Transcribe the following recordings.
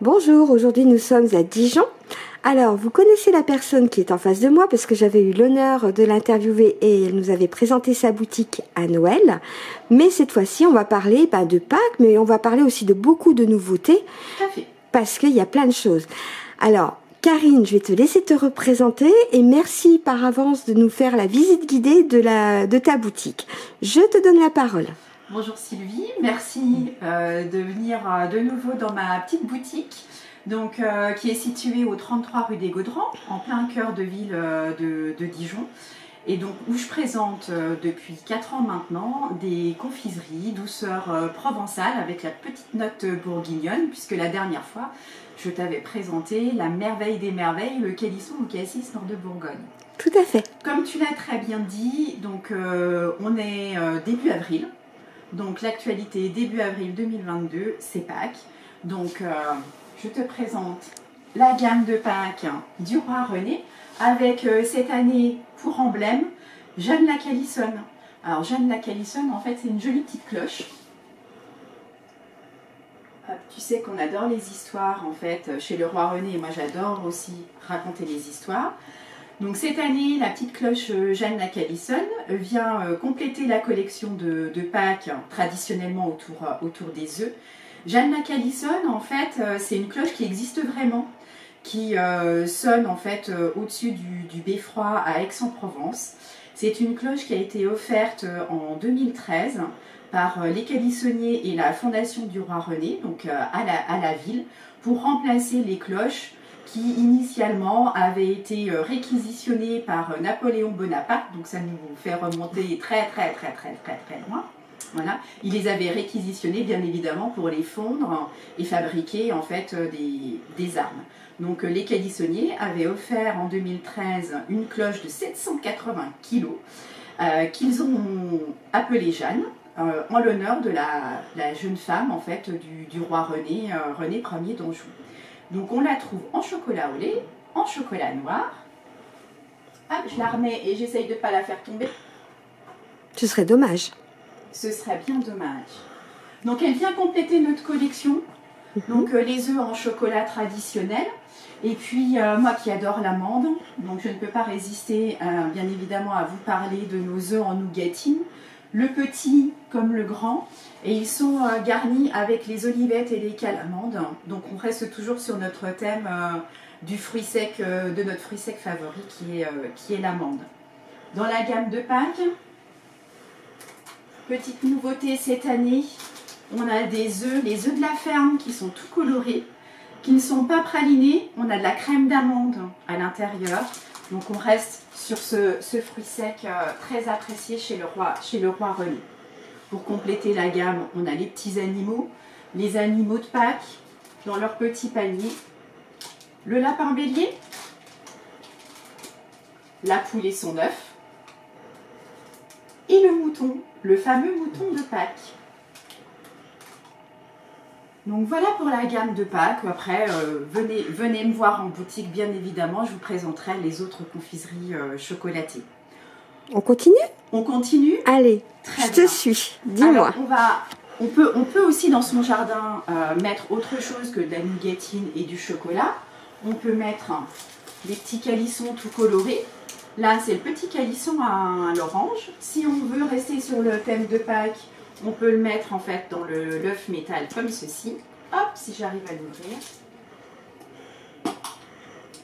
Bonjour, aujourd'hui nous sommes à Dijon. Alors, vous connaissez la personne qui est en face de moi parce que j'avais eu l'honneur de l'interviewer et elle nous avait présenté sa boutique à Noël. Mais cette fois-ci, on va parler de Pâques, mais on va parler aussi de beaucoup de nouveautés. Tout à fait. Parce qu'il y a plein de choses. Alors, Karine, je vais te laisser te représenter et merci par avance de nous faire la visite guidée de ta boutique. Je te donne la parole. Bonjour Sylvie, merci de venir de nouveau dans ma petite boutique donc, qui est située au 33 rue des Gaudrans, en plein cœur de ville de Dijon. Et donc où je présente depuis 4 ans maintenant des confiseries douceur provençale avec la petite note bourguignonne, puisque la dernière fois je t'avais présenté la merveille des merveilles, le calisson au cassis nord de Bourgogne. Tout à fait. Comme tu l'as très bien dit, donc on est début avril. Donc l'actualité début avril 2022, c'est Pâques. Donc je te présente la gamme de Pâques du roi René avec cette année pour emblème Jeanne la Calissonne. Alors Jeanne la Calissonne, en fait, c'est une jolie petite cloche. Tu sais qu'on adore les histoires en fait chez le roi René, et moi j'adore aussi raconter les histoires. Donc cette année, la petite cloche Jeanne la Calissonne vient compléter la collection de Pâques traditionnellement autour des œufs. Jeanne la Calissonne, en fait, c'est une cloche qui existe vraiment, qui sonne en fait au-dessus du beffroi à Aix-en-Provence. C'est une cloche qui a été offerte en 2013 par les calissonniers et la Fondation du roi René, donc à la ville, pour remplacer les cloches qui initialement avaient été réquisitionnées par Napoléon Bonaparte, donc ça nous fait remonter très loin. Voilà. Il les avait réquisitionnées bien évidemment pour les fondre et fabriquer en fait des armes. Donc les calissonniers avaient offert en 2013 une cloche de 780 kg qu'ils ont appelée Jeanne en l'honneur de la jeune femme en fait du roi René, René Ier d'Anjou. Donc on la trouve en chocolat au lait, en chocolat noir. Hop, je la remets et j'essaye de ne pas la faire tomber. Ce serait dommage. Ce serait bien dommage. Donc elle vient compléter notre collection. Donc les œufs en chocolat traditionnel. Et puis moi qui adore l'amande, donc je ne peux pas résister bien évidemment à vous parler de nos œufs en nougatine. Le petit comme le grand, et ils sont garnis avec les olivettes et les calamandes. Donc on reste toujours sur notre thème du fruit sec, de notre fruit sec favori qui est l'amande. Dans la gamme de Pâques, petite nouveauté cette année, on a des œufs, les œufs de la ferme qui sont tout colorés, qui ne sont pas pralinés. On a de la crème d'amande à l'intérieur. Donc on reste sur ce fruit sec très apprécié chez le roi René. Pour compléter la gamme, on a les petits animaux, les animaux de Pâques dans leur petit panier, le lapin bélier, la poule et son œuf, et le mouton, le fameux mouton de Pâques. Donc voilà pour la gamme de Pâques. Après, venez me voir en boutique, bien évidemment. Je vous présenterai les autres confiseries chocolatées. On continue? On continue. Allez, Très je bien. te suis. Dis-moi. On peut aussi dans son jardin mettre autre chose que de la nougatine et du chocolat. On peut mettre des petits calissons tout colorés. Là, c'est le petit calisson à l'orange. Si on veut rester sur le thème de Pâques, on peut le mettre en fait dans l'œuf métal comme ceci. Hop, si j'arrive à l'ouvrir.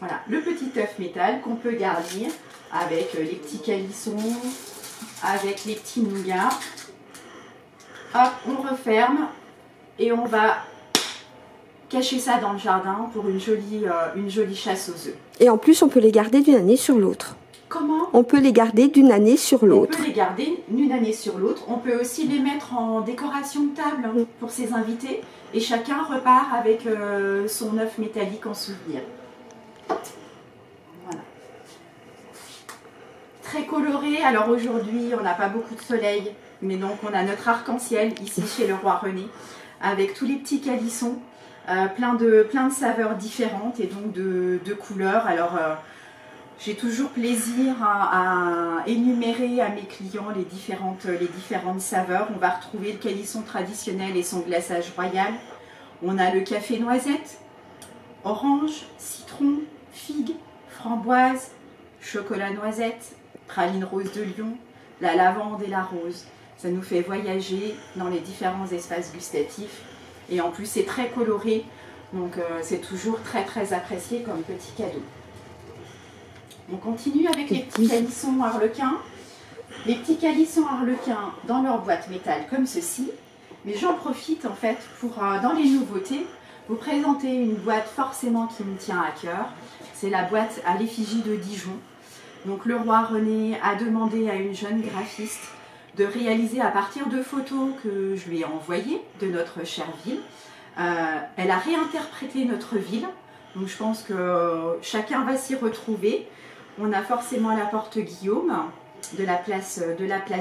Voilà, le petit œuf métal qu'on peut garnir avec les petits calissons, avec les petits nougats. Hop, on referme et on va cacher ça dans le jardin pour une jolie chasse aux œufs. Et en plus, on peut les garder d'une année sur l'autre. Comment? On peut les garder d'une année sur l'autre. On peut les garder d'une année sur l'autre. On peut aussi les mettre en décoration de table pour ses invités. Et chacun repart avec son œuf métallique en souvenir. Voilà. Très coloré. Alors aujourd'hui, on n'a pas beaucoup de soleil. Mais donc on a notre arc-en-ciel ici chez le roi René. Avec tous les petits calissons. Plein de saveurs différentes et donc de couleurs. Alors... j'ai toujours plaisir à énumérer à mes clients les différentes saveurs. On va retrouver le calisson traditionnel et son glaçage royal. On a le café noisette, orange, citron, figue, framboise, chocolat noisette, praline rose de Lyon, la lavande et la rose. Ça nous fait voyager dans les différents espaces gustatifs. Et en plus, c'est très coloré, donc c'est toujours très très apprécié comme petit cadeau. On continue avec les petits calissons harlequins. Les petits calissons harlequins dans leur boîte métal comme ceci. Mais j'en profite en fait pour, dans les nouveautés, vous présenter une boîte forcément qui me tient à cœur. C'est la boîte à l'effigie de Dijon. Donc le roi René a demandé à une jeune graphiste de réaliser à partir de photos que je lui ai envoyées de notre chère ville. Elle a réinterprété notre ville. Donc je pense que chacun va s'y retrouver. On a forcément la porte Guillaume de la place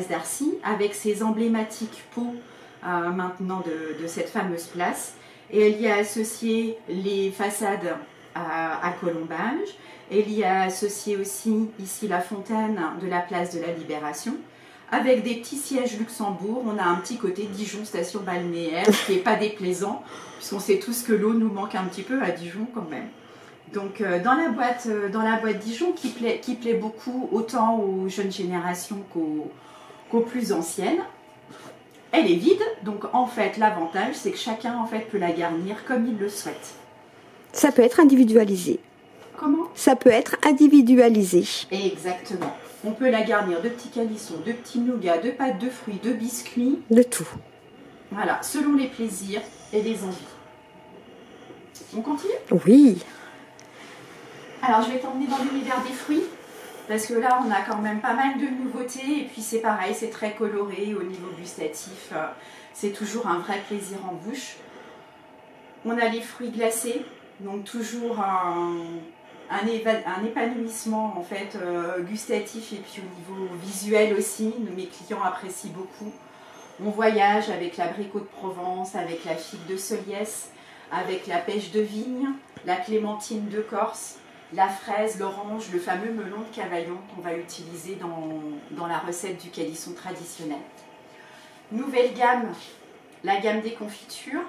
d'Arcy avec ses emblématiques pots maintenant de cette fameuse place. Et elle y a associé les façades à colombage. Elle y a associé aussi ici la fontaine de la place de la Libération. Avec des petits sièges Luxembourg, on a un petit côté Dijon station balnéaire qui n'est pas déplaisant, puisqu'on sait tous que l'eau nous manque un petit peu à Dijon quand même. Donc dans la boîte Dijon qui plaît beaucoup autant aux jeunes générations qu'aux plus anciennes, elle est vide, donc en fait l'avantage c'est que chacun en fait peut la garnir comme il le souhaite. Ça peut être individualisé. Comment? Ça peut être individualisé. Exactement. On peut la garnir de petits calissons, de petits nougats, de pâtes de fruits, de biscuits. De tout. Voilà, selon les plaisirs et les envies. On continue? Oui. Alors je vais t'emmener dans l'univers des fruits. Parce que là, on a quand même pas mal de nouveautés. Et puis c'est pareil, c'est très coloré au niveau gustatif. C'est toujours un vrai plaisir en bouche. On a les fruits glacés. Donc toujours un épanouissement en fait gustatif et puis au niveau visuel aussi. Mes clients apprécient beaucoup. On voyage avec l'abricot de Provence, avec la figue de Soliès, avec la pêche de vigne, la clémentine de Corse, la fraise, l'orange, le fameux melon de Cavaillon qu'on va utiliser dans la recette du calisson traditionnel. Nouvelle gamme, la gamme des confitures.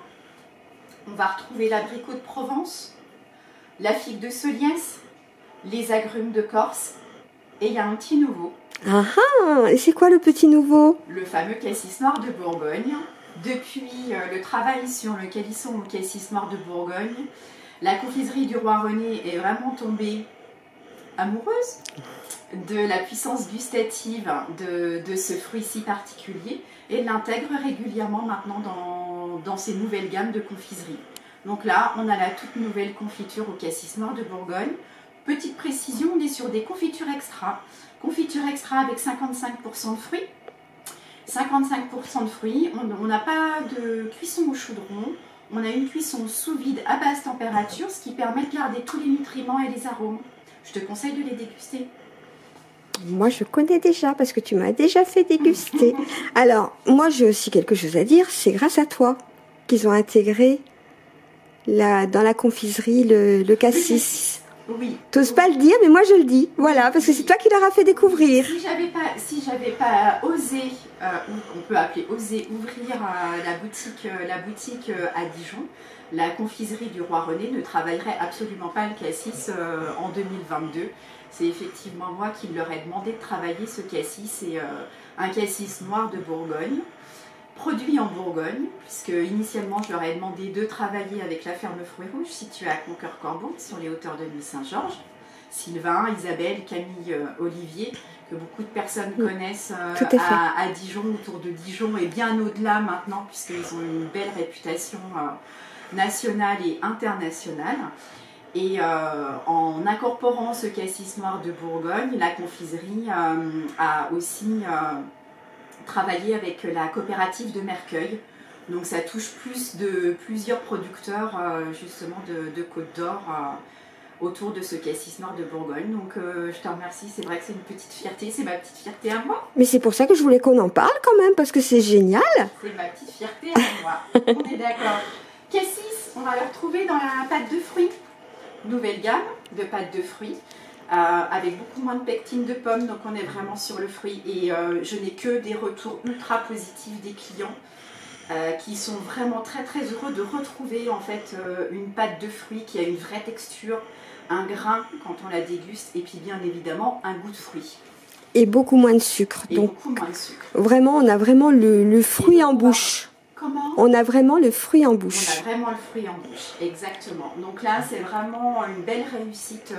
On va retrouver l'abricot de Provence, la figue de Soliès, les agrumes de Corse. Et il y a un petit nouveau. Ah ah, et c'est quoi le petit nouveau? Le fameux cassis noir de Bourgogne. Depuis le travail sur le calisson au cassis noir de Bourgogne, la confiserie du roi René est vraiment tombée amoureuse de la puissance gustative de ce fruit si particulier et l'intègre régulièrement maintenant dans ses nouvelles gammes de confiserie. Donc là, on a la toute nouvelle confiture au cassis noir de Bourgogne. Petite précision, on est sur des confitures extra. Confiture extra avec 55% de fruits. 55% de fruits. On n'a pas de cuisson au chaudron. On a une cuisson sous vide à basse température, ce qui permet de garder tous les nutriments et les arômes. Je te conseille de les déguster. Moi, je connais déjà parce que tu m'as déjà fait déguster. Alors, moi, j'ai aussi quelque chose à dire. C'est grâce à toi qu'ils ont intégré dans la confiserie le cassis. Oui. T'oses pas le dire, mais moi je le dis. Voilà, parce que c'est toi qui leur as fait découvrir. Si j'avais pas osé, on peut appeler oser ouvrir la boutique à Dijon, la confiserie du roi René ne travaillerait absolument pas le cassis en 2022. C'est effectivement moi qui leur ai demandé de travailler ce cassis. C'est un cassis noir de Bourgogne, produit en Bourgogne, puisque initialement je leur ai demandé de travailler avec la ferme Fruits Rouges située à Conquer-Corbeau, sur les hauteurs de l'île Saint-Georges. Sylvain, Isabelle, Camille, Olivier, que beaucoup de personnes connaissent à Dijon, autour de Dijon et bien au-delà maintenant, puisqu'ils ont une belle réputation nationale et internationale. Et en incorporant ce cassis noir de Bourgogne, la confiserie a aussi travaillé avec la coopérative de Mercueil. Donc ça touche plusieurs producteurs justement de Côte d'Or autour de ce cassis noir de Bourgogne. Donc je te remercie, c'est vrai que c'est une petite fierté, c'est ma petite fierté à moi. Mais c'est pour ça que je voulais qu'on en parle quand même, parce que c'est génial. C'est ma petite fierté à moi, on est d'accord. Cassis, on va le retrouver dans la pâte de fruits. Nouvelle gamme de pâte de fruits. Avec beaucoup moins de pectine de pomme, donc on est vraiment sur le fruit et je n'ai que des retours ultra positifs des clients. qui sont vraiment très très heureux de retrouver en fait une pâte de fruits qui a une vraie texture, un grain quand on la déguste et puis bien évidemment un goût de fruit. Et beaucoup moins de sucre. Et donc beaucoup moins de sucre. vraiment, on a vraiment le fruit en bouche. Comment ? On a vraiment le fruit en bouche. On a vraiment le fruit en bouche, exactement. Donc là, c'est vraiment une belle réussite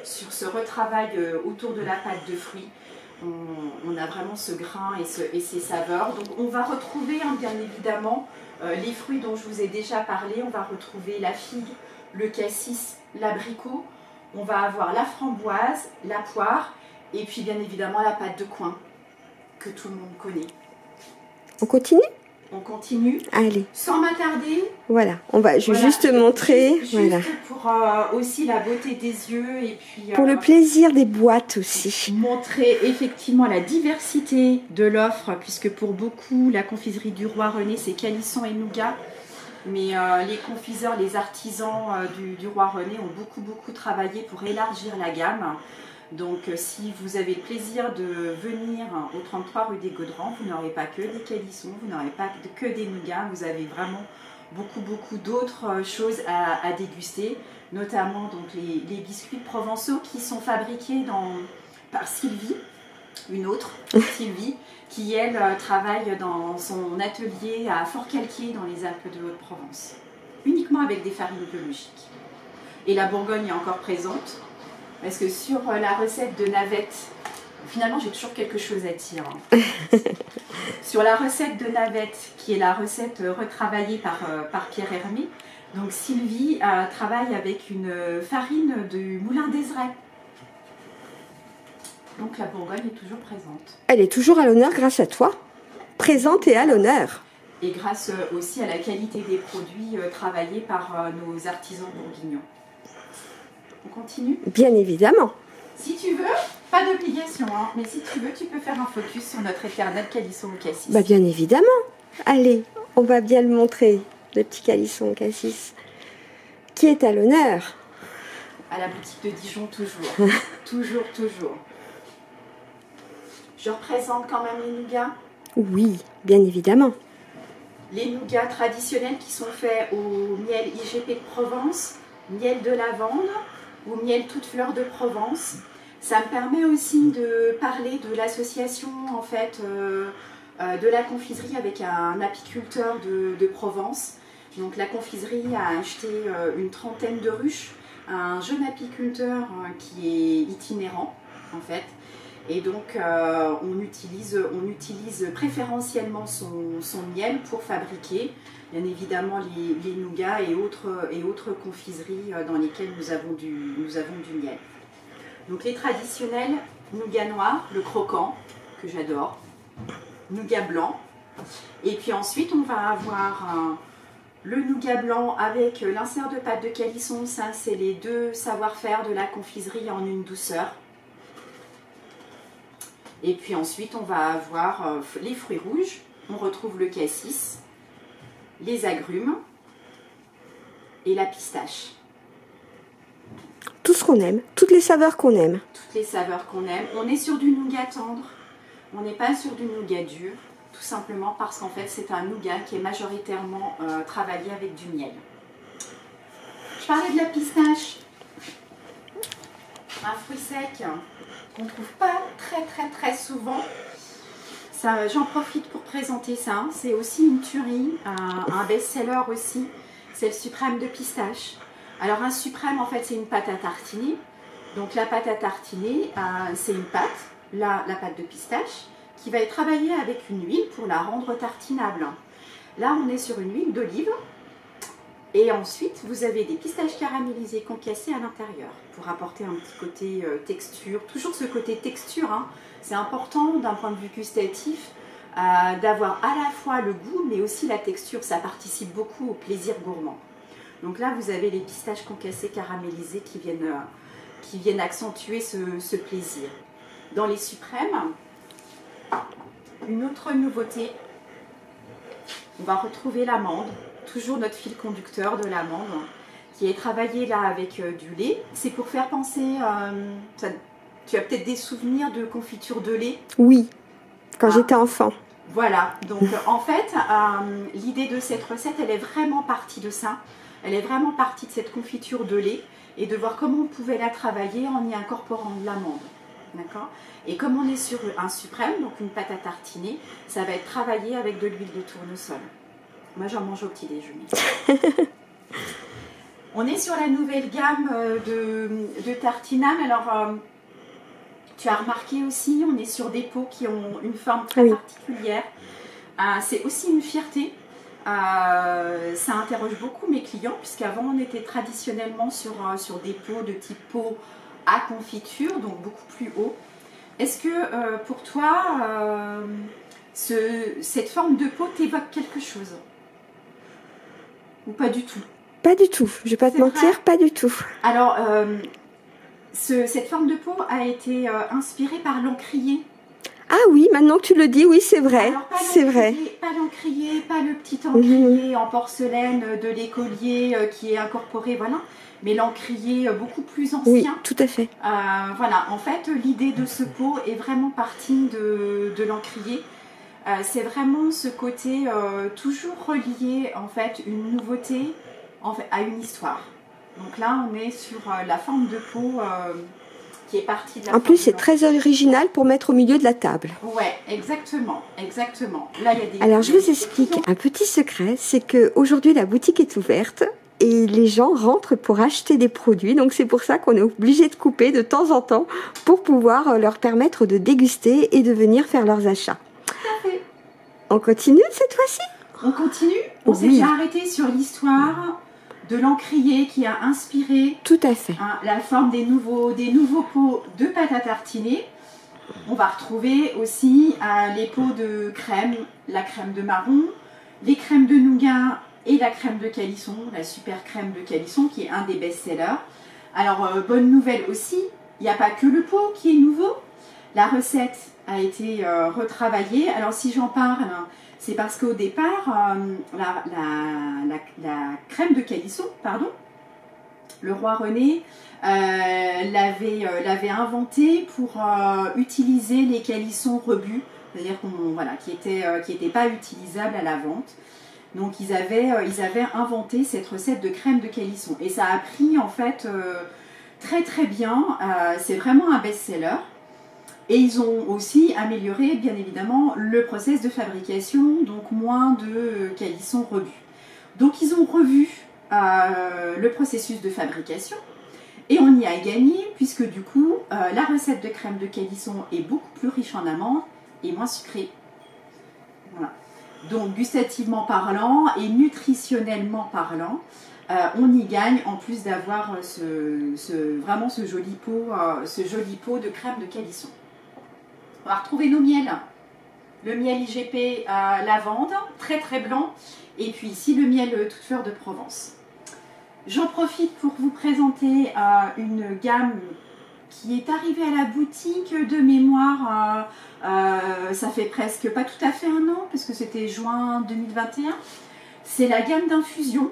sur ce retravail autour de la pâte de fruits. On a vraiment ce grain et ces saveurs. Donc on va retrouver bien évidemment les fruits dont je vous ai déjà parlé. On va retrouver la figue, le cassis, l'abricot. On va avoir la framboise, la poire et puis bien évidemment la pâte de coin que tout le monde connaît. On continue ? On continue. Allez. Sans m'attarder. Voilà, je vais juste montrer. Juste voilà. pour aussi la beauté des yeux et puis pour le plaisir des boîtes aussi. Montrer effectivement la diversité de l'offre, puisque pour beaucoup, la confiserie du Roi René, c'est calisson et nougat. Mais les confiseurs, les artisans du Roi René ont beaucoup travaillé pour élargir la gamme. Donc si vous avez le plaisir de venir au 33 rue des Gaudrans, vous n'aurez pas que des calissons, vous n'aurez pas que des nougats, vous avez vraiment beaucoup d'autres choses à déguster, notamment donc les biscuits provençaux qui sont fabriqués par Sylvie, une autre Sylvie, qui elle travaille dans son atelier à Fort-Calquier dans les Alpes de Haute-Provence, uniquement avec des farines biologiques. Et la Bourgogne est encore présente. Parce que sur la recette de navette, finalement j'ai toujours quelque chose à dire. Sur la recette de navette, qui est la recette retravaillée par Pierre Hermé, donc Sylvie travaille avec une farine du Moulin d'Ezray. Donc la Bourgogne est toujours présente. Elle est toujours à l'honneur grâce à toi. Présente et à l'honneur. Et grâce aussi à la qualité des produits travaillés par nos artisans bourguignons. On continue ? Bien évidemment. Si tu veux, pas d'obligation, hein, mais si tu veux, tu peux faire un focus sur notre éternel calisson au cassis. Bah bien évidemment. Allez, on va bien le montrer, le petit calisson au cassis, qui est à l'honneur. À la boutique de Dijon, toujours. toujours. Je représente quand même les nougats. Oui, bien évidemment. Les nougats traditionnels qui sont faits au miel IGP de Provence, miel de lavande, ou miel toute fleur de Provence. Ça me permet aussi de parler de l'association en fait de la confiserie avec un apiculteur de Provence. Donc la confiserie a acheté une trentaine de ruches, un jeune apiculteur qui est itinérant en fait. Et donc on utilise préférentiellement son miel pour fabriquer bien évidemment les nougats et autres confiseries dans lesquelles nous avons du miel. Donc les traditionnels, nougat noir, le croquant, que j'adore, nougat blanc. Et puis ensuite on va avoir le nougat blanc avec l'insert de pâte de calisson. Ça c'est les deux savoir-faire de la confiserie en une douceur. Et puis ensuite on va avoir les fruits rouges, on retrouve le cassis, les agrumes et la pistache. Tout ce qu'on aime, toutes les saveurs qu'on aime. Toutes les saveurs qu'on aime. On est sur du nougat tendre, on n'est pas sur du nougat dur, tout simplement parce qu'en fait c'est un nougat qui est majoritairement travaillé avec du miel. Je parlais de la pistache, un fruit sec qu'on ne trouve pas très souvent. J'en profite pour présenter ça, c'est aussi une tuerie, un best-seller aussi, c'est le suprême de pistache. Alors un suprême en fait c'est une pâte à tartiner, donc la pâte à tartiner c'est une pâte, la pâte de pistache, qui va être travaillée avec une huile pour la rendre tartinable. Là on est sur une huile d'olive et ensuite vous avez des pistaches caramélisées concassées à l'intérieur pour apporter un petit côté texture, toujours ce côté texture, hein. C'est important d'un point de vue gustatif d'avoir à la fois le goût mais aussi la texture, ça participe beaucoup au plaisir gourmand. Donc là vous avez les pistaches concassées caramélisées qui viennent accentuer ce plaisir. Dans les suprêmes, une autre nouveauté, on va retrouver l'amande, toujours notre fil conducteur de l'amande, qui est travaillé là avec du lait. C'est pour faire penser, tu as peut-être des souvenirs de confiture de lait? Oui, quand j'étais enfant. Voilà, donc en fait, l'idée de cette recette, elle est vraiment partie de ça. Elle est vraiment partie de cette confiture de lait et de voir comment on pouvait la travailler en y incorporant de l'amande. D'accord? Et comme on est sur un suprême, donc une pâte à tartiner, ça va être travaillé avec de l'huile de tournesol. Moi, j'en mange au petit déjeuner. On est sur la nouvelle gamme de tartinade. Alors, tu as remarqué aussi, on est sur des pots qui ont une forme très particulière. C'est aussi une fierté. Ça interroge beaucoup mes clients, puisqu'avant on était traditionnellement sur des pots de type pot à confiture, donc beaucoup plus haut. Est-ce que pour toi, cette forme de pot t'évoque quelque chose? Ou pas du tout? Pas du tout, je vais pas te mentir, pas du tout. Alors, cette forme de pot a été inspirée par l'encrier. Ah oui, maintenant que tu le dis, oui, c'est vrai, c'est vrai. Pas l'encrier, pas le petit encrier en porcelaine de l'écolier qui est incorporé, voilà, mais l'encrier beaucoup plus ancien. Oui, tout à fait. Voilà, en fait, l'idée de ce pot est vraiment partie de l'encrier. C'est vraiment ce côté toujours relié, en fait, une nouveauté à une histoire. Donc là, on est sur la forme de pot qui est partie de la En plus, c'est très original pour mettre au milieu de la table. Ouais, exactement, exactement. Là, il y a des... Alors, je vous explique un petit secret, c'est qu'aujourd'hui, la boutique est ouverte et les gens rentrent pour acheter des produits. Donc, c'est pour ça qu'on est obligé de couper de temps en temps pour pouvoir leur permettre de déguster et de venir faire leurs achats. Tout à fait. On continue cette fois-ci? On continue. On s'est déjà arrêté sur l'histoire de l'encrier qui a inspiré tout à fait la forme des nouveaux pots de pâte à tartiner. On va retrouver aussi les pots de crème, la crème de marron, les crèmes de nougat et la crème de calisson, la super crème de calisson qui est un des best-sellers. Alors, bonne nouvelle aussi, il n'y a pas que le pot qui est nouveau. La recette a été retravaillée. Alors, si j'en parle, c'est parce qu'au départ, la crème de calisson, pardon, le roi René l'avait inventée pour utiliser les calissons rebus, c'est-à-dire qui n'étaient pas utilisables à la vente. Donc ils avaient inventé cette recette de crème de calisson et ça a pris en fait très très bien. C'est vraiment un best-seller. Et ils ont aussi amélioré, bien évidemment, le process de fabrication, donc moins de calissons rebus. Donc ils ont revu le processus de fabrication et on y a gagné puisque du coup, la recette de crème de calisson est beaucoup plus riche en amandes et moins sucrée. Voilà. Donc gustativement parlant et nutritionnellement parlant, on y gagne en plus d'avoir vraiment ce joli pot de crème de calisson. On va retrouver nos miels. Le miel IGP lavande, très très blanc. Et puis ici, le miel toute fleur de Provence. J'en profite pour vous présenter une gamme qui est arrivée à la boutique de mémoire. Ça fait presque pas tout à fait un an, parce que c'était juin 2021. C'est la gamme d'infusion.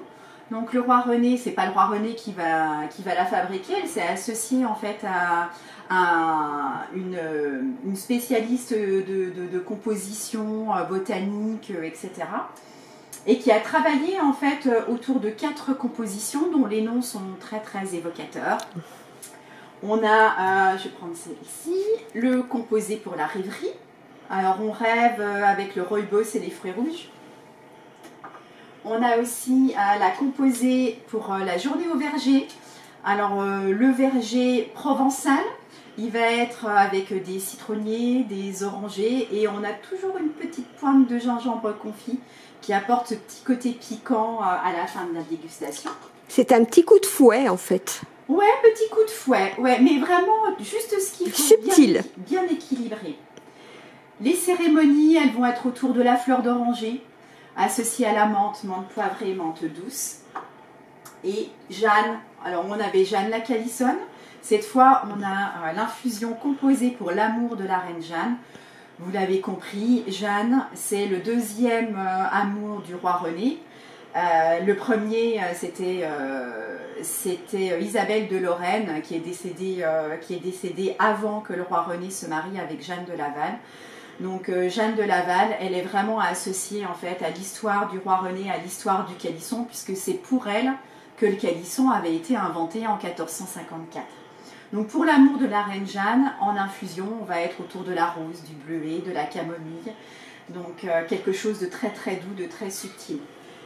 Donc le roi René, c'est pas le roi René qui va la fabriquer. Elle s'est associée en fait à une spécialiste de composition botanique, etc. Et qui a travaillé en fait autour de 4 compositions dont les noms sont très très évocateurs. On a, je vais prendre celle-ci, le composé pour la rêverie. Alors on rêve avec le rooibos et les fruits rouges. On a aussi la composée pour la journée au verger. Alors le verger provençal, il va être avec des citronniers, des orangers et on a toujours une petite pointe de gingembre confit qui apporte ce petit côté piquant à la fin de la dégustation. C'est un petit coup de fouet en fait. Ouais, petit coup de fouet, ouais, mais vraiment juste ce qu'il faut, subtil, bien équilibré. Les cérémonies, elles vont être autour de la fleur d'oranger, associée à la menthe, menthe poivrée, menthe douce. Et Jeanne, alors on avait Jeanne la calissonne. Cette fois, on a l'infusion composée pour l'amour de la reine Jeanne. Vous l'avez compris, Jeanne, c'est le deuxième amour du roi René. Le premier, c'était Isabelle de Lorraine, qui est décédée avant que le roi René se marie avec Jeanne de Laval. Donc Jeanne de Laval, elle est vraiment associée en fait à l'histoire du roi René, à l'histoire du calisson, puisque c'est pour elle que le calisson avait été inventé en 1454. Donc pour l'amour de la reine Jeanne, en infusion, on va être autour de la rose, du bleuet, de la camomille. Donc quelque chose de très très doux, de très subtil.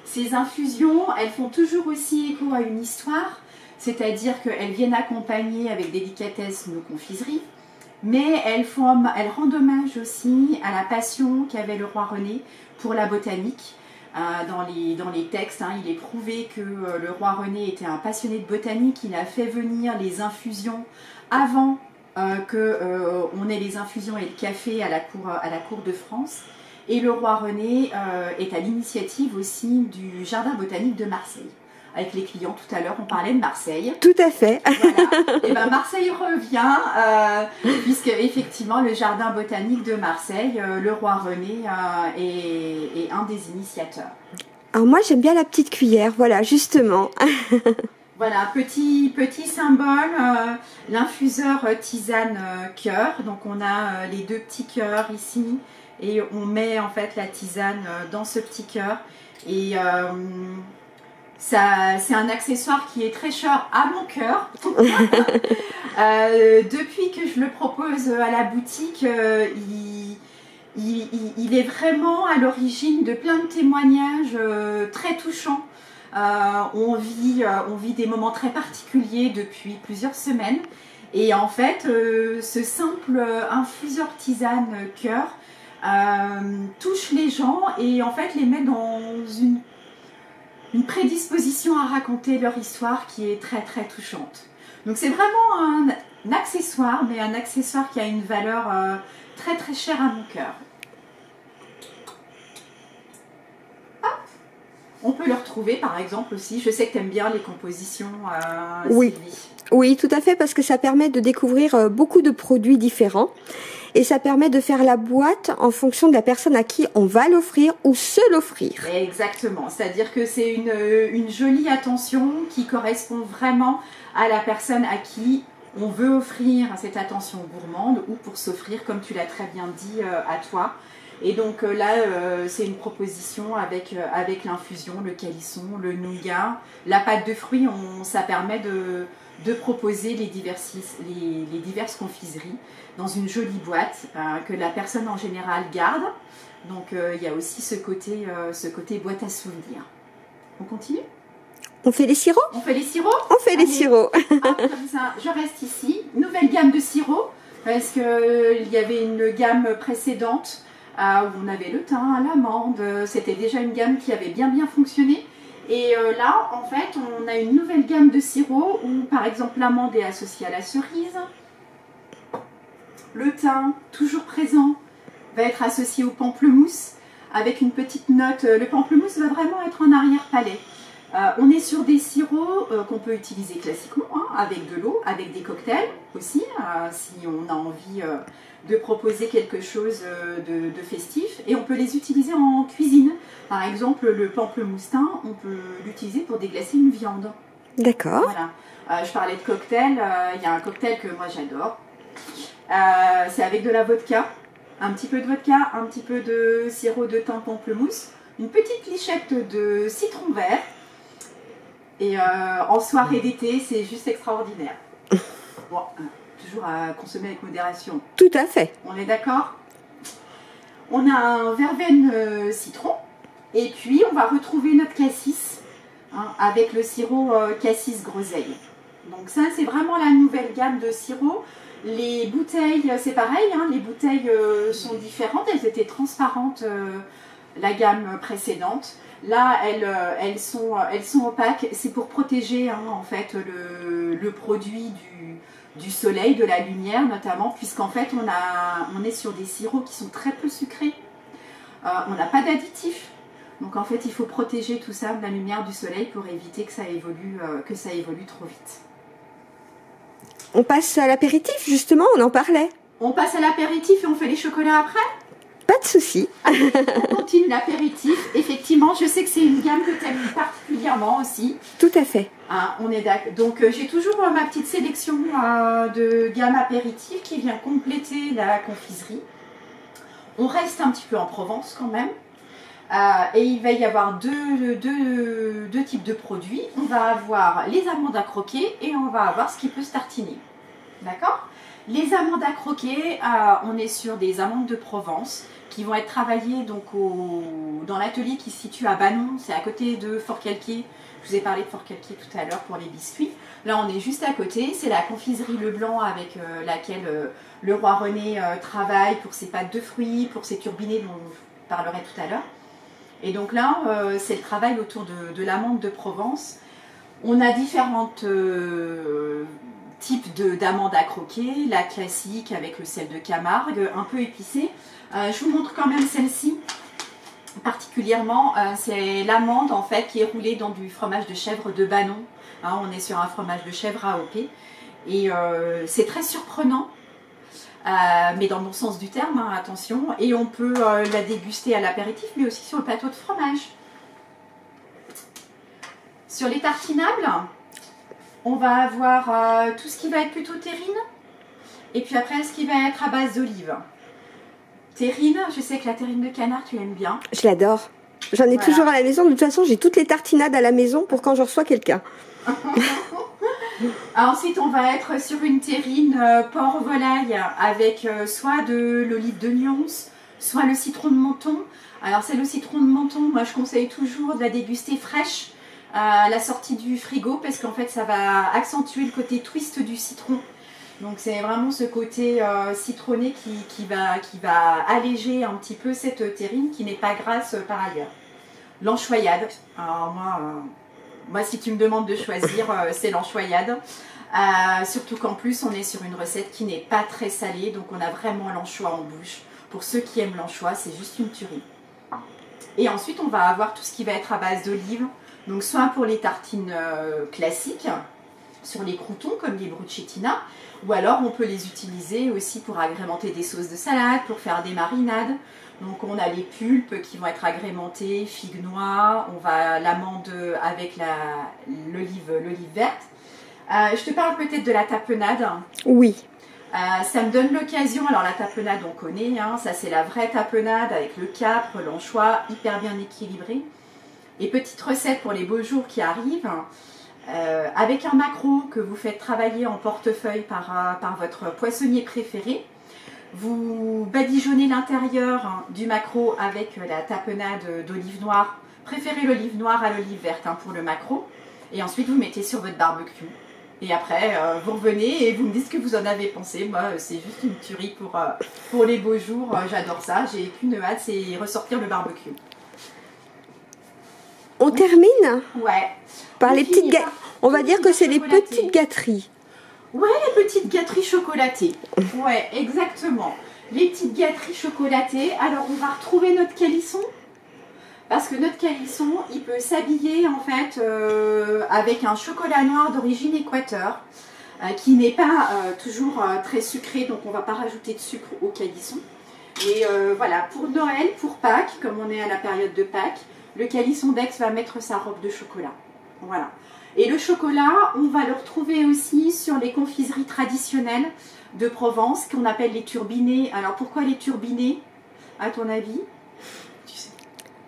Ces infusions, elles font toujours aussi écho à une histoire, c'est-à-dire qu'elles viennent accompagner avec délicatesse nos confiseries, mais elles rendent hommage aussi à la passion qu'avait le roi René pour la botanique. Dans les textes, il est prouvé que le roi René était un passionné de botanique. Il a fait venir les infusions avant qu'on ait les infusions et le café à la cour de France. Et le roi René est à l'initiative aussi du jardin botanique de Marseille. Avec les clients, tout à l'heure, on parlait de Marseille. Tout à fait. Voilà. Et ben Marseille revient, puisque effectivement, le jardin botanique de Marseille, le roi René est un des initiateurs. Alors moi, j'aime bien la petite cuillère, voilà, justement. Voilà, petit symbole, l'infuseur tisane cœur. Donc on a les deux petits cœurs ici, et on met en fait la tisane dans ce petit cœur. Et c'est un accessoire qui est très cher à mon cœur. Depuis que je le propose à la boutique, il est vraiment à l'origine de plein de témoignages très touchants. On vit des moments très particuliers depuis plusieurs semaines. Et en fait, ce simple infuseur tisane cœur touche les gens et en fait les met dans une prédisposition à raconter leur histoire qui est très très touchante. Donc c'est vraiment un accessoire, mais un accessoire qui a une valeur très très chère à mon cœur. Hop. On peut le retrouver par exemple aussi, je sais que tu aimes bien les compositions, oui. Sylvie. Oui, tout à fait, parce que ça permet de découvrir beaucoup de produits différents. Et ça permet de faire la boîte en fonction de la personne à qui on va l'offrir ou se l'offrir. Exactement, c'est-à-dire que c'est une jolie attention qui correspond vraiment à la personne à qui on veut offrir cette attention gourmande ou pour s'offrir, comme tu l'as très bien dit, à toi. Et donc là, c'est une proposition avec l'infusion, le calisson, le nougat, la pâte de fruits, ça permet de proposer les diverses confiseries dans une jolie boîte que la personne en général garde. Donc il y a aussi ce côté boîte à souvenirs. On continue? On fait les sirops? On fait les sirops? On fait les sirops. Comme ça, je reste ici. Nouvelle gamme de sirops, parce qu'il y avait une gamme précédente où on avait le thym, l'amande. C'était déjà une gamme qui avait bien fonctionné. Et là, en fait, on a une nouvelle gamme de sirops où, par exemple, l'amande est associée à la cerise. Le thym, toujours présent, va être associé au pamplemousse avec une petite note. Le pamplemousse va vraiment être en arrière-palais. On est sur des sirops qu'on peut utiliser classiquement, avec de l'eau, avec des cocktails aussi, si on a envie de proposer quelque chose de festif. Et on peut les utiliser en cuisine. Par exemple, le pamplemousse thym, on peut l'utiliser pour déglacer une viande. D'accord. Voilà. Je parlais de cocktail, il y a un cocktail que moi j'adore. C'est avec de la vodka, un petit peu de vodka, un petit peu de sirop de thym pamplemousse, une petite lichette de citron vert. Et en soirée d'été, c'est juste extraordinaire. Bon, toujours à consommer avec modération. Tout à fait. On est d'accord? On a un verveine citron. Et puis, on va retrouver notre cassis avec le sirop cassis groseille. Donc ça, c'est vraiment la nouvelle gamme de sirop. Les bouteilles, c'est pareil, les bouteilles sont différentes. Elles étaient transparentes la gamme précédente. Là, elles sont opaques. C'est pour protéger en fait le produit du soleil, de la lumière notamment, puisqu'en fait on est sur des sirops qui sont très peu sucrés. On n'a pas d'additifs. Donc en fait, il faut protéger tout ça de la lumière du soleil pour éviter que ça évolue trop vite. On passe à l'apéritif, justement, on en parlait. On passe à l'apéritif et on fait les chocolats après? Pas de souci. On continue l'apéritif. Effectivement, je sais que c'est une gamme que tu aimes particulièrement aussi. Tout à fait. On est d'accord. Donc j'ai toujours ma petite sélection de gamme apéritif qui vient compléter la confiserie. On reste un petit peu en Provence quand même. Et il va y avoir deux types de produits. On va avoir les amandes à croquer et on va avoir ce qui peut se tartiner. D'accord? Les amandes à croquer, on est sur des amandes de Provence qui vont être travaillées donc dans l'atelier qui se situe à Banon, c'est à côté de Fort-Calquier. Je vous ai parlé de Fort-Calquier tout à l'heure pour les biscuits. Là, on est juste à côté. C'est la confiserie Leblanc avec laquelle le roi René travaille pour ses pâtes de fruits, pour ses turbinés dont je parlerai tout à l'heure. Et donc là, c'est le travail autour de l'amande de Provence. On a différents types d'amandes à croquer. La classique avec le sel de Camargue, un peu épicée. Je vous montre quand même celle-ci. Particulièrement, c'est l'amande en fait qui est roulée dans du fromage de chèvre de Banon. Hein, on est sur un fromage de chèvre AOP. Et c'est très surprenant. Mais dans le bon sens du terme, hein, attention, et on peut la déguster à l'apéritif, mais aussi sur le plateau de fromage. Sur les tartinables, on va avoir tout ce qui va être plutôt terrine, et puis après ce qui va être à base d'olive. Terrine, je sais que la terrine de canard, tu aimes bien. Je l'adore. J'en ai toujours à la maison. De toute façon, j'ai toutes les tartinades à la maison pour quand je reçois quelqu'un. Ensuite, on va être sur une terrine porc-volaille avec soit de l'olive de nuance, soit le citron de Menton. Alors, c'est le citron de Menton, moi je conseille toujours de la déguster fraîche à la sortie du frigo parce qu'en fait, ça va accentuer le côté twist du citron. Donc, c'est vraiment ce côté citronné qui va alléger un petit peu cette terrine qui n'est pas grasse par ailleurs. L'anchoyade, alors moi, si tu me demandes de choisir, c'est l'anchoyade. Surtout qu'en plus, on est sur une recette qui n'est pas très salée. Donc, on a vraiment l'anchois en bouche. Pour ceux qui aiment l'anchois, c'est juste une tuerie. Et ensuite, on va avoir tout ce qui va être à base d'olive. Donc, soit pour les tartines classiques, sur les croûtons, comme les bruschettina. Ou alors, on peut les utiliser aussi pour agrémenter des sauces de salade, pour faire des marinades. Donc on a les pulpes qui vont être agrémentées, figues noires, on va l'amande avec l'olive verte. Je te parle peut-être de la tapenade. Oui. Ça me donne l'occasion, alors la tapenade on connaît, hein, ça c'est la vraie tapenade avec le capre, l'anchois, hyper bien équilibré. Et petite recette pour les beaux jours qui arrivent, avec un maquereau que vous faites travailler en portefeuille par votre poissonnier préféré. Vous badigeonnez l'intérieur du maquereau avec la tapenade d'olive noire. Préférez l'olive noire à l'olive verte pour le maquereau. Et ensuite, vous mettez sur votre barbecue. Et après, vous revenez et vous me dites ce que vous en avez pensé. Moi, c'est juste une tuerie pour les beaux jours. J'adore ça. J'ai qu'une hâte, c'est ressortir le barbecue. On termine par les petites gâteries. On va dire que c'est les petites gâteries. Ouais, les petites gâteries chocolatées. Ouais, exactement. Les petites gâteries chocolatées. Alors, on va retrouver notre calisson. Parce que notre calisson, il peut s'habiller en fait avec un chocolat noir d'origine Équateur. Qui n'est pas toujours très sucré. Donc, on ne va pas rajouter de sucre au calisson. Et voilà, pour Noël, pour Pâques, comme on est à la période de Pâques, le calisson d'Aix va mettre sa robe de chocolat. Voilà. Et le chocolat, on va le retrouver aussi sur les confiseries traditionnelles de Provence, qu'on appelle les turbinés. Alors, pourquoi les turbinés, à ton avis? Tu sais.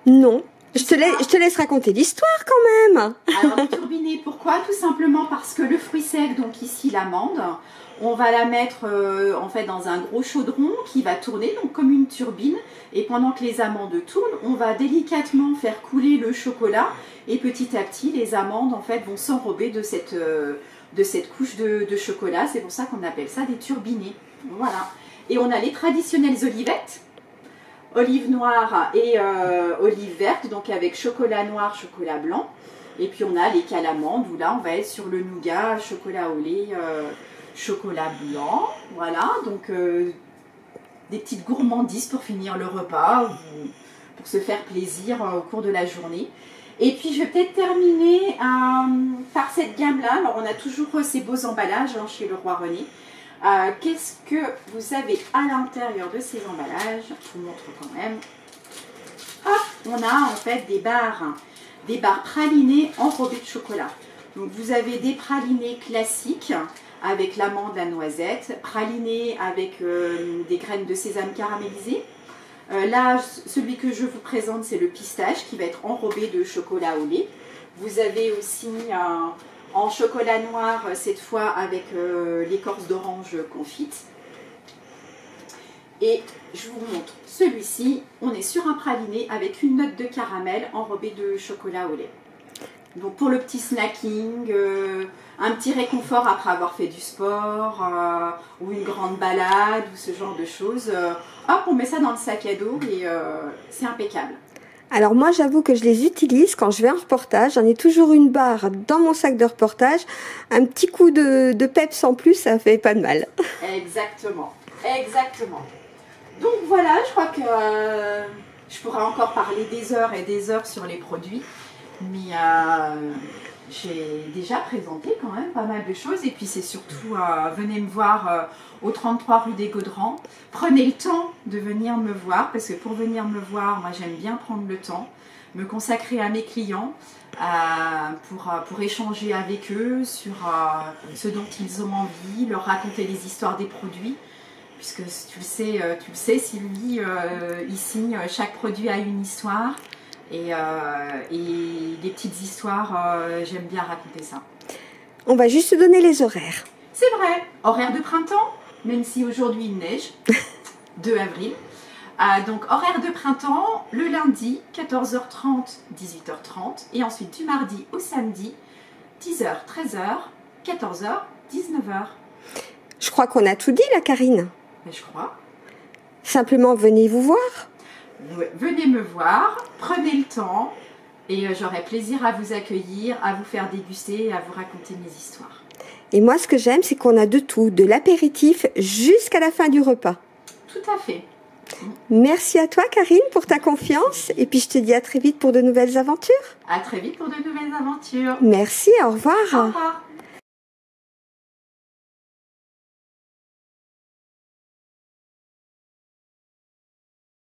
Non. Je te laisse raconter l'histoire quand même. Alors, les turbinés, pourquoi? Tout simplement parce que le fruit sec, donc ici l'amande, on va la mettre en fait dans un gros chaudron qui va tourner donc comme une turbine. Et pendant que les amandes tournent, on va délicatement faire couler le chocolat. Et petit à petit, les amandes en fait vont s'enrober de cette couche de chocolat. C'est pour ça qu'on appelle ça des turbinés. Voilà. Et on a les traditionnelles olivettes. Olive noire et olive verte, donc avec chocolat noir, chocolat blanc. Et puis on a les calamandes où là on va être sur le nougat, chocolat au lait, chocolat blanc. Voilà, donc des petites gourmandises pour finir le repas, pour se faire plaisir au cours de la journée. Et puis je vais peut-être terminer par cette gamme-là. Alors on a toujours ces beaux emballages chez le Roi René. Qu'est-ce que vous avez à l'intérieur de ces emballages? Je vous montre quand même. Hop, on a en fait des barres pralinés enrobées de chocolat. Donc vous avez des pralinés classiques avec l'amande, la noisette, pralinés avec des graines de sésame caramélisées. Là, celui que je vous présente, c'est le pistache qui va être enrobé de chocolat au lait. Vous avez aussi en chocolat noir, cette fois avec l'écorce d'orange confite. Et je vous montre celui-ci, on est sur un praliné avec une note de caramel enrobée de chocolat au lait. Donc pour le petit snacking, un petit réconfort après avoir fait du sport, ou une grande balade, ou ce genre de choses. Hop, on met ça dans le sac à dos et c'est impeccable. Alors moi j'avoue que je les utilise quand je vais en reportage, j'en ai toujours une barre dans mon sac de reportage, un petit coup de peps en plus, ça fait pas de mal. Exactement, exactement. Donc voilà, je crois que je pourrais encore parler des heures et des heures sur les produits, mais j'ai déjà présenté quand même pas mal de choses. Et puis c'est surtout, venez me voir au 33 rue des Gaudrans. Prenez le temps de venir me voir, parce que pour venir me voir, moi j'aime bien prendre le temps, me consacrer à mes clients, pour échanger avec eux sur ce dont ils ont envie, leur raconter les histoires des produits. Puisque tu le sais Sylvie, ici chaque produit a une histoire et des petites histoires, j'aime bien raconter ça. On va juste donner les horaires. C'est vrai, horaire de printemps, même si aujourd'hui il neige, 2 avril. Donc horaire de printemps, le lundi 14h30, 18h30 et ensuite du mardi au samedi 10h, 13h, 14h, 19h. Je crois qu'on a tout dit là, Karine. Mais je crois. Simplement, venez vous voir. Venez me voir, prenez le temps et j'aurai plaisir à vous accueillir, à vous faire déguster et à vous raconter mes histoires. Et moi, ce que j'aime, c'est qu'on a de tout, de l'apéritif jusqu'à la fin du repas. Tout à fait. Merci à toi, Karine, pour ta confiance. Et puis, je te dis à très vite pour de nouvelles aventures. À très vite pour de nouvelles aventures. Merci, au revoir. Au revoir.